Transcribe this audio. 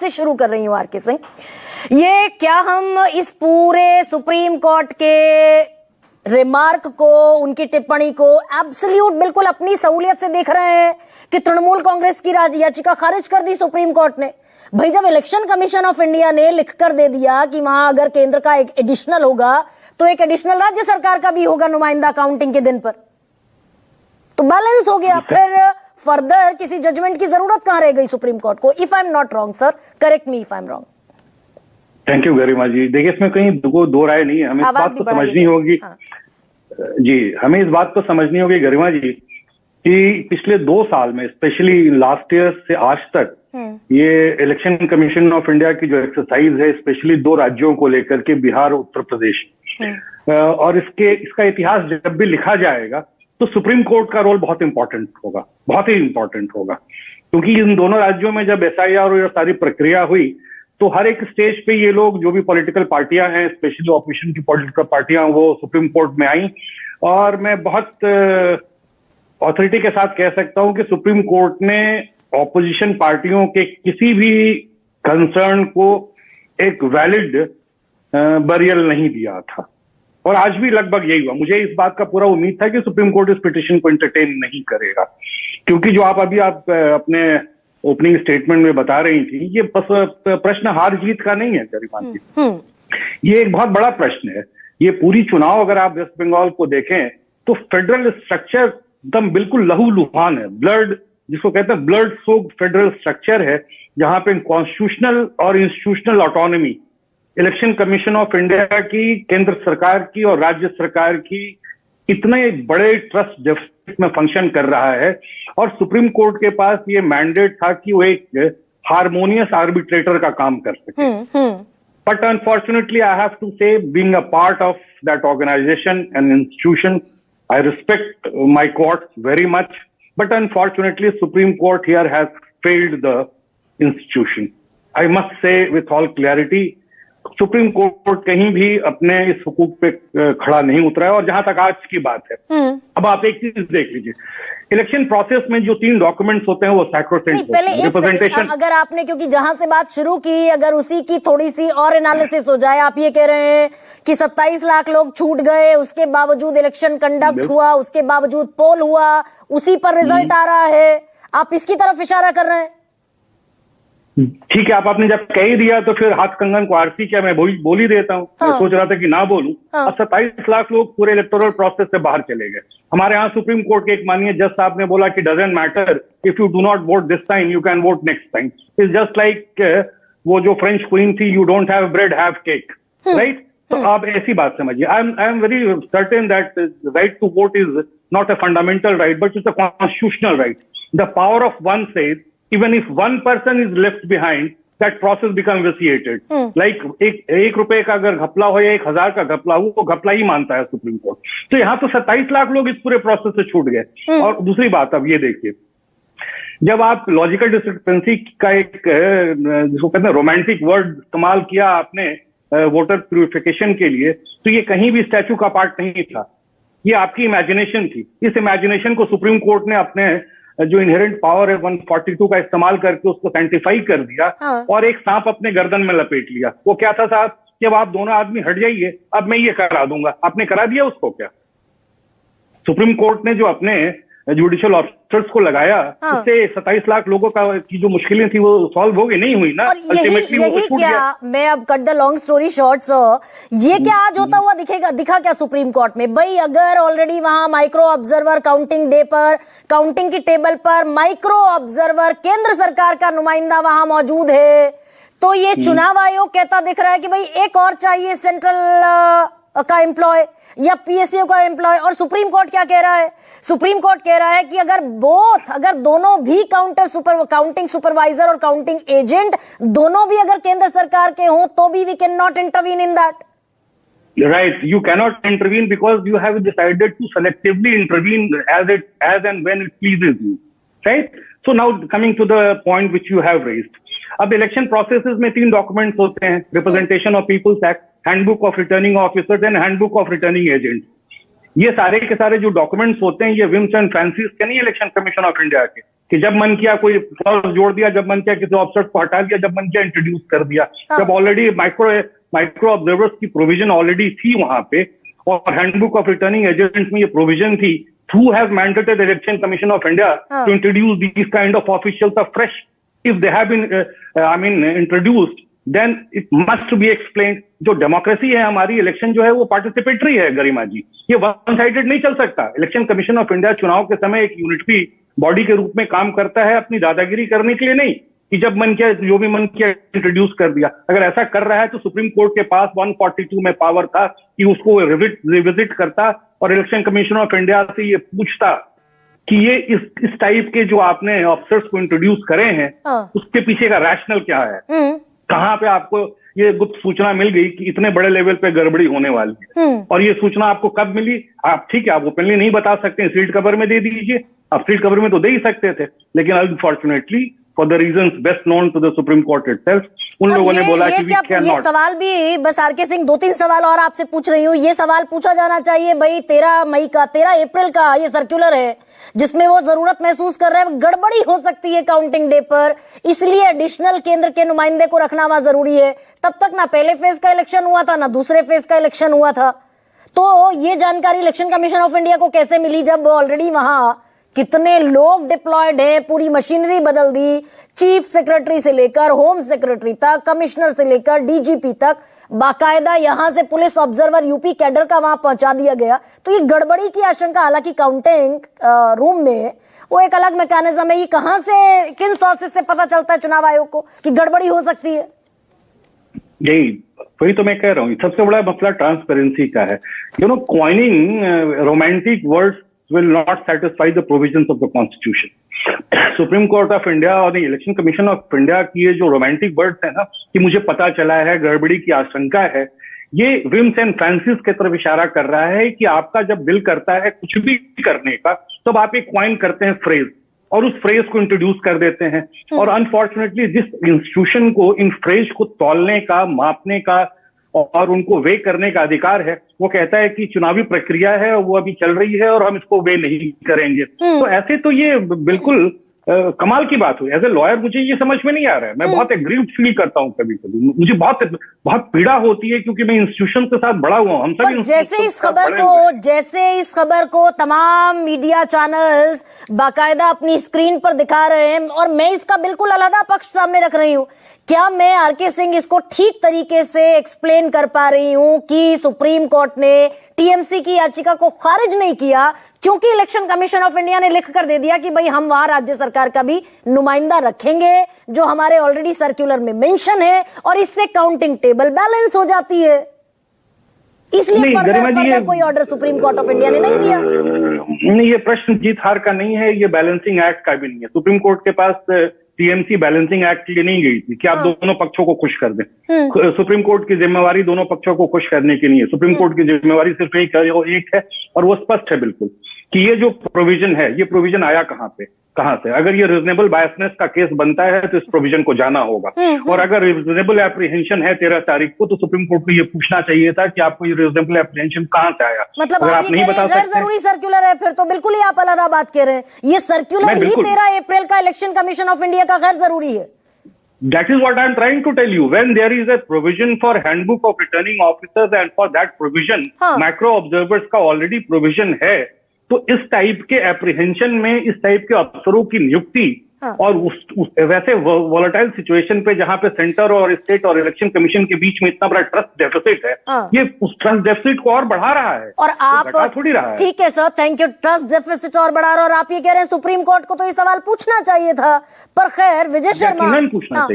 से शुरू कर रही हूं आरके सिंह, ये क्या हम इस पूरे सुप्रीम कोर्ट के रिमार्क को, उनकी टिप्पणी को एब्सोल्यूट बिल्कुल अपनी सहूलियत से देख रहे हैं कि तृणमूल कांग्रेस की याचिका खारिज कर दी सुप्रीम कोर्ट ने? भाई जब इलेक्शन कमीशन ऑफ इंडिया ने लिखकर दे दिया कि वहां अगर केंद्र का एक एडिशनल होगा तो एक एडिशनल राज्य सरकार का भी होगा नुमाइंदा काउंटिंग के दिन पर, तो बैलेंस हो गया। फिर फर्दर किसी जजमेंट की जरूरत कहां रह गई सुप्रीम कोर्ट को? If I am not wrong sir, correct me if I am wrong. Thank you Garima ji. देखिए इसमें कहीं दो राय नहीं है, हमें इस बात को समझनी होगी। हाँ। जी, हमें इस बात को समझनी होगी गरिमा जी कि पिछले 2 साल में, स्पेशली लास्ट ईयर से आज तक, ये इलेक्शन कमीशन ऑफ इंडिया की जो एक्सरसाइज है, स्पेशली 2 राज्यों को लेकर के, बिहार और उत्तर प्रदेश, और इसका इतिहास जब भी लिखा जाएगा तो सुप्रीम कोर्ट का रोल बहुत इंपॉर्टेंट होगा, बहुत ही इंपॉर्टेंट होगा, क्योंकि इन दोनों राज्यों में जब एसआईआर और सारी प्रक्रिया हुई तो हर एक स्टेज पे ये लोग, जो भी पॉलिटिकल पार्टियां हैं, स्पेशली ऑपोजिशन की पॉलिटिकल पार्टियां, वो सुप्रीम कोर्ट में आई। और मैं बहुत ऑथोरिटी के साथ कह सकता हूं कि सुप्रीम कोर्ट ने ऑपोजिशन पार्टियों के किसी भी कंसर्न को एक वैलिड बरियल नहीं दिया था, और आज भी लगभग यही हुआ। मुझे इस बात का पूरा उम्मीद था कि सुप्रीम कोर्ट इस पिटीशन को एंटरटेन नहीं करेगा, क्योंकि जो आप अपने ओपनिंग स्टेटमेंट में बता रही थी, ये प्रश्न हार जीत का नहीं है गरिमा जी, ये एक बहुत बड़ा प्रश्न है। ये पूरी चुनाव अगर आप वेस्ट बंगाल को देखें तो फेडरल स्ट्रक्चर एकदम बिल्कुल लहूलुहान है, ब्लड, जिसको कहते हैं ब्लड सोक्ड फेडरल स्ट्रक्चर है, जहां पे कॉन्स्टिट्यूशनल और institutional autonomy election commission of India की, केंद्र सरकार की और राज्य सरकार की इतने बड़े ट्रस्ट डेफिसिट में फंक्शन कर रहा है। और सुप्रीम कोर्ट के पास ये मैंडेट था कि वो एक हार्मोनियस आर्बिट्रेटर का काम कर सके। But unfortunately I have to say, being a part of that organisation and institution, I respect my court very much, but unfortunately Supreme Court here has failed the institution. I must say with all clarity, supreme court कहीं भी अपने इस हुकूक पे खड़ा नहीं उतरा है। और जहां तक आज की बात है, अब आप एक चीज देख लीजिए, इलेक्शन प्रोसेस में जो 3 डॉक्यूमेंट्स होते हैं वो सैक्रोसेंट होते हैं। रिप्रेजेंटेशन, अगर आपने, क्योंकि जहां से बात शुरू की, अगर उसी की थोड़ी सी और एनालिसिस हो जाए, आप ये कह रहे हैं कि 27 लाख लोग छूट गए, उसके बावजूद इलेक्शन कंडक्ट हुआ, उसके बावजूद पोल हुआ, उसी पर रिजल्ट आ रहा है, आप इसकी तरफ इशारा कर रहे हैं? ठीक है, आपने जब कह ही दिया तो फिर हाथ कंगन को आरती क्या, मैं बोल ही देता हूँ। मैं सोच रहा था कि ना बोलूं। अब 27 लाख लोग पूरे इलेक्टोरल प्रोसेस से बाहर चले गए। हमारे यहाँ सुप्रीम कोर्ट के एक माननीय जज साहब ने बोला कि doesn't matter, if you do not vote this time you can vote next time. It's just like वो जो फ्रेंच क्वीन थी, you don't have bread have cake, right? तो आप ऐसी बात समझिए। I am very certain that right to vote is not a fundamental right, but it's a constitutional right. The power of one says even if one person is left behind, that process becomes vitiated. Like एक रुपए का अगर घपला हो या 1000 का घपला हो, वो घपला ही मानता है सुप्रीम कोर्ट। तो यहाँ तो 27 लाख लोग इस पूरे प्रोसेस से छूट गए। और दूसरी बात, अब ये देखिए, जब आप लॉजिकल डिस्क्रिपेंसी का एक, जिसको कहते हैं रोमांटिक वर्ड इस्तेमाल किया आपने वोटर प्यूरिफिकेशन के लिए, तो ये कहीं भी स्टैचू का पार्ट नहीं था, ये आपकी इमेजिनेशन थी। इस इमेजिनेशन को सुप्रीम कोर्ट ने अपने जो इनहेरेंट पावर है 142 का इस्तेमाल करके उसको साइंटिफाई कर दिया और एक सांप अपने गर्दन में लपेट लिया। वो क्या था साहब, जब आप दोनों आदमी हट जाइए, अब मैं ये करा दूंगा। आपने करा दिया उसको क्या? सुप्रीम कोर्ट ने जो अपने जुडिशियल ऑफिसर्स को लगाया, उससे 27 लाख लोगों का की जो मुश्किलें थी वो सॉल्व हो गई, नहीं हुई ना। अल्टीमेटली यही क्या, मैं अब cut the long story short sir, ये क्या आज होता हुआ दिखा क्या सुप्रीम कोर्ट में? भाई अगर ऑलरेडी वहां माइक्रो ऑब्जर्वर काउंटिंग डे पर, काउंटिंग की टेबल पर माइक्रो ऑब्जर्वर केंद्र सरकार का नुमाइंदा वहां मौजूद है, तो ये चुनाव आयोग कहता दिख रहा है कि भाई एक और चाहिए सेंट्रल का एम्प्लॉय या पीएसयू का एम्प्लॉय। और सुप्रीम कोर्ट क्या कह रहा है? सुप्रीम कोर्ट कह रहा है कि अगर दोनों भी काउंटिंग सुपरवाइजर और काउंटिंग एजेंट दोनों भी अगर केंद्र सरकार के हों तो भी we can not intervene in that. Right, you cannot intervene because you have decided to selectively intervene as and when it pleases you, right? So now coming to the point which you have raised, अब election processes में 3 documents होते हैं, representation of people's act, handbook of returning officers and handbook of returning agents. ये सारे के सारे जो documents होते हैं, ये विम्स एंड फैंसीज के नहीं, इलेक्शन कमीशन ऑफ इंडिया के, कि जब मन किया कोई क्लॉज जोड़ दिया, जब मन किया किसी ऑफिसर को हटा दिया, जब मन किया इंट्रोड्यूस कर दिया। जब ऑलरेडी माइक्रो ऑब्जर्वर्स की प्रोविजन ऑलरेडी थी वहां पे, और हैंडबुक ऑफ रिटर्निंग एजेंट्स में ये प्रोविजन थी, who has mandated the Election Commission of India to introduce these kind of officials afresh? If they have been introduced, then it must be explained. जो democracy है हमारी, election जो है वो participatory है गरिमा जी, ये वन साइडेड नहीं चल सकता। इलेक्शन कमीशन ऑफ इंडिया चुनाव के समय एक यूनिटरी बॉडी के रूप में काम करता है, अपनी दादागिरी करने के लिए नहीं कि जब मन किया जो भी मन किया इंट्रोड्यूस कर दिया। अगर ऐसा कर रहा है तो सुप्रीम कोर्ट के पास 142 में पावर था कि उसको रिविजिट करता और इलेक्शन कमीशन ऑफ इंडिया से ये पूछता कि ये इस टाइप के जो आपने ऑफिसर्स को इंट्रोड्यूस करे हैं उसके पीछे का रैशनल क्या है, कहाँ पे आपको ये गुप्त सूचना मिल गई कि इतने बड़े लेवल पे गड़बड़ी होने वाली है, और ये सूचना आपको कब मिली? आप ठीक है, आप ओपनली नहीं बता सकते, सील्ड कवर में दे दीजिए। आप सील्ड कवर में तो दे ही सकते थे, लेकिन unfortunately for the reasons best known to the supreme court itself, उन लोगों ने बोला कि ये सवाल भी बस आरके सिंह 2-3 सवाल और आपसे पूछ रही हूँ। ये सवाल पूछा जाना चाहिए भाई 13 अप्रैल का ये सर्कुलर है जिसमें वो जरूरत महसूस कर रहे हैं गड़बड़ी हो सकती है काउंटिंग डे पर, इसलिए एडिशनल केंद्र के नुमाइंदे को रखना वहां जरूरी है। तब तक ना पहले फेज का इलेक्शन हुआ था ना दूसरे फेज का इलेक्शन हुआ था, तो ये जानकारी इलेक्शन कमीशन ऑफ इंडिया को कैसे मिली जब ऑलरेडी वहां कितने लोग डिप्लॉयड हैं, पूरी मशीनरी बदल दी, चीफ सेक्रेटरी से लेकर होम सेक्रेटरी तक, कमिश्नर से लेकर डीजीपी तक, बाकायदा यहां से पुलिस ऑब्जर्वर यूपी कैडर का वहां पहुंचा दिया गया। तो ये गड़बड़ी की आशंका, हालांकि काउंटिंग रूम में वो एक अलग मैकेनिज्म है, ये कहां से किन सोर्सेस से पता चलता है चुनाव आयोग को कि गड़बड़ी हो सकती है? यही वही तो मैं कह रहा हूँ, सबसे बड़ा मसला ट्रांसपेरेंसी का है। Coining romantic words will not satisfy the provisions of the constitution. Supreme court of India और इलेक्शन कमीशन ऑफ इंडिया की ये जो रोमांटिक वर्ड्स है ना कि मुझे पता चला है, गड़बड़ी की आशंका है, ये विम्स एंड फैंसीज की तरफ इशारा कर रहा है कि आपका जब दिल करता है कुछ भी करने का, तब आप एक क्वाइन करते हैं फ्रेज और उस फ्रेज को इंट्रोड्यूस कर देते हैं। और अनफॉर्चुनेटली जिस इंस्टीट्यूशन को इन फ्रेज को तौलने का, मापने का और उनको वे करने का अधिकार है, वो कहता है कि चुनावी प्रक्रिया है, वो अभी चल रही है और हम इसको वे नहीं करेंगे। तो ऐसे तो ये बिल्कुल कमाल की बात हुई। एज ए लॉयर मुझे ये समझ में नहीं आ रहा है, मैं बहुत एग्रीव्ड फील करता हूँ कभी कभी, मुझे बहुत पीड़ा होती है क्योंकि मैं इंस्टीट्यूशन के साथ बड़ा हुआ हूँ। हम सब जैसे इस खबर को तमाम मीडिया चैनल्स बाकायदा अपनी स्क्रीन पर दिखा रहे हैं और मैं इसका बिल्कुल अलग पक्ष सामने रख रही हूँ, क्या मैं आरके सिंह इसको ठीक तरीके से एक्सप्लेन कर पा रही हूँ कि सुप्रीम कोर्ट ने टीएमसी की याचिका को खारिज नहीं किया क्योंकि इलेक्शन कमीशन ऑफ इंडिया ने लिख कर दे दिया कि भाई हम वहां राज्य सरकार का भी नुमाइंदा रखेंगे जो हमारे ऑलरेडी सर्कुलर में मेंशन है, और इससे काउंटिंग टेबल बैलेंस हो जाती है, इसलिए फर्दर कोई order supreme court of India ने नहीं दिया। नहीं, ये प्रश्न जीत हार का नहीं है, ये बैलेंसिंग एक्ट का भी नहीं है। सुप्रीम कोर्ट के पास टीएमसी बैलेंसिंग एक्ट के लिए नहीं गई थी कि आप दोनों पक्षों को खुश कर दें। सुप्रीम कोर्ट की जिम्मेवारी दोनों पक्षों को खुश करने की नहीं है। सुप्रीम कोर्ट की जिम्मेवारी सिर्फ एक है और वो स्पष्ट है बिल्कुल कि ये जो प्रोविजन है, ये प्रोविजन आया कहां से। अगर ये रीजनेबल बायसनेस का केस बनता है तो इस प्रोविजन को जाना होगा, और अगर रीजनेबल एप्रीहेंशन है 13 तारीख को, तो सुप्रीम कोर्ट को ये पूछना चाहिए था कि आपको ये रीजनेबल एप्रीहेंशन कहां से आया। मतलब आप नहीं बता सकते, जरूरी सर्कुलर है फिर तो बिल्कुल ही आप अलग बात कह रहे हैं। ये सर्कुलर ही 13 अप्रैल का इलेक्शन कमीशन ऑफ इंडिया का गैर जरूरी है। That is what I am trying to tell you. When there is a provision for handbook of returning officers and for that provision, macro observers का already provision है, तो इस type के apprehension में इस टाइप के अफसरों की नियुक्ति और वैसे वोलेटाइल सिचुएशन पे जहां पे सेंटर और स्टेट और इलेक्शन कमीशन के बीच में इतना बड़ा ट्रस्ट डेफिसिट है, ये उस ट्रस्ट डेफिसिट को और बढ़ा रहा है और आप थोड़ी रहा है। ठीक है sir, thank you. Trust deficit और बढ़ा रहा, और आप ये कह रहे हैं सुप्रीम कोर्ट को तो ये सवाल पूछना चाहिए था, पर खैर विजय शर्मा